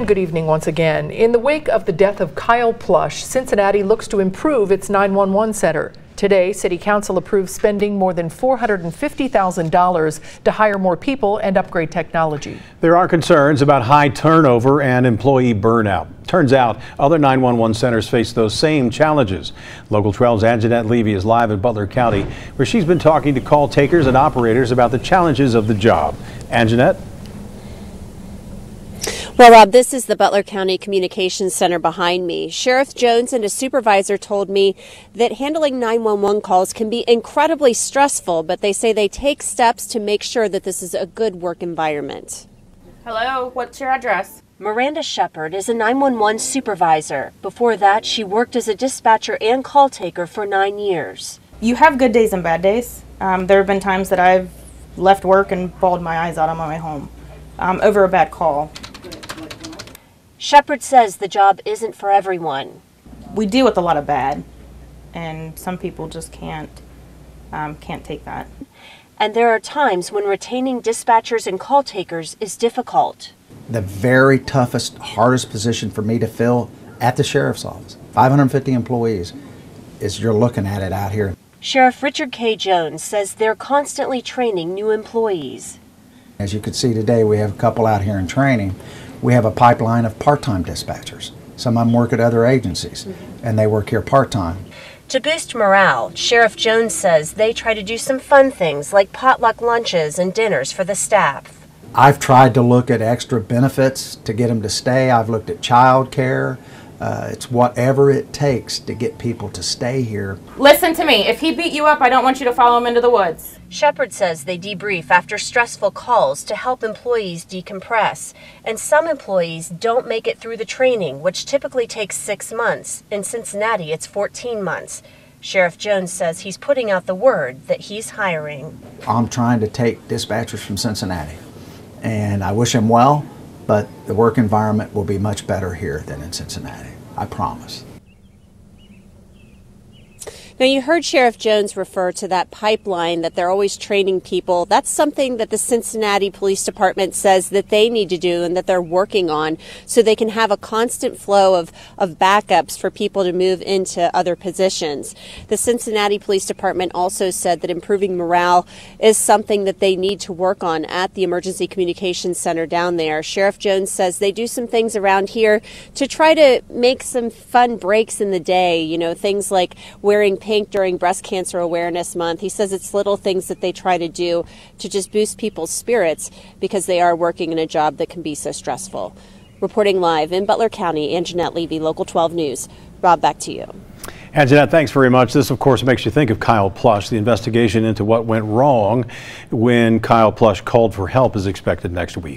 Good evening once again. In the wake of the death of Kyle Plush, Cincinnati looks to improve its 911 center. Today, City Council approved spending more than $450,000 to hire more people and upgrade technology. There are concerns about high turnover and employee burnout. Turns out other 911 centers face those same challenges. Local 12's Anjanette Levy is live in Butler County, where she's been talking to call takers and operators about the challenges of the job. Anjanette? Well, Rob, this is the Butler County Communications Center behind me. Sheriff Jones and a supervisor told me that handling 911 calls can be incredibly stressful, but they say they take steps to make sure that this is a good work environment. Hello, what's your address? Miranda Shepard is a 911 supervisor. Before that, she worked as a dispatcher and call taker for 9 years. You have good days and bad days. There have been times that I've left work and bawled my eyes out on my way home over a bad call. Shepard says the job isn't for everyone. We deal with a lot of bad, and some people just can't take that. And there are times when retaining dispatchers and call takers is difficult. The very toughest, hardest position for me to fill at the sheriff's office, 550 employees, is you're looking at it out here. Sheriff Richard K. Jones says they're constantly training new employees. As you can see today, we have a couple out here in training. We have a pipeline of part-time dispatchers. Some of them work at other agencies, and they work here part-time. To boost morale, Sheriff Jones says they try to do some fun things like potluck lunches and dinners for the staff. I've tried to look at extra benefits to get them to stay. I've looked at child care. It's whatever it takes to get people to stay here. Listen to me. If he beat you up, I don't want you to follow him into the woods. Shepard says they debrief after stressful calls to help employees decompress. And some employees don't make it through the training, which typically takes 6 months. In Cincinnati, it's 14 months. Sheriff Jones says he's putting out the word that he's hiring. I'm trying to take dispatchers from Cincinnati, and I wish them well, but the work environment will be much better here than in Cincinnati. I promise. Now, you heard Sheriff Jones refer to that pipeline that they're always training people. That's something that the Cincinnati Police Department says that they need to do and that they're working on so they can have a constant flow of backups for people to move into other positions. The Cincinnati Police Department also said that improving morale is something that they need to work on at the Emergency Communications Center down there. Sheriff Jones says they do some things around here to try to make some fun breaks in the day, you know, things like wearing pink during Breast Cancer Awareness Month. He says it's little things that they try to do to just boost people's spirits because they are working in a job that can be so stressful. Reporting live in Butler County, Anjanette Levy, Local 12 News. Rob, back to you. Anjanette, thanks very much. This, of course, makes you think of Kyle Plush. The investigation into what went wrong when Kyle Plush called for help is expected next week.